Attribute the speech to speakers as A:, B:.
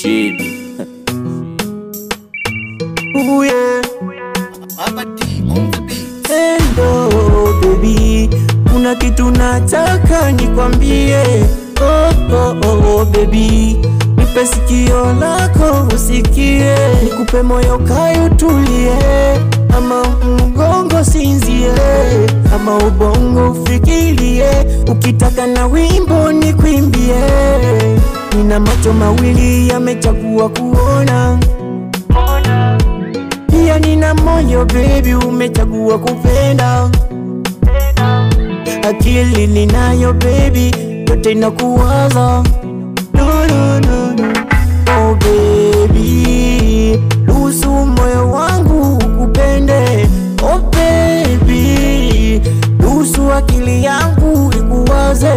A: Shady.
B: Ooh yeah.
C: Papa D on the beat.
B: Hello baby, kuna kitu nataka nikwambie. Oh baby, nipe sikio lako usikie, nikupe moyo kayo tulie, ama mgongo sinzie, ama ubongo ufikirie, ukitaka na wimbo nikwimbie. Nina macho mawili yamechagua kuona, pia nina moyo baby umechagua kupenda. Akili ninayo baby, yote inakuwaza. No, no, no, no. Oh baby, ruhusu moyo wangu ukupende. Oh baby, ruhusu akili yangu ikuwaze.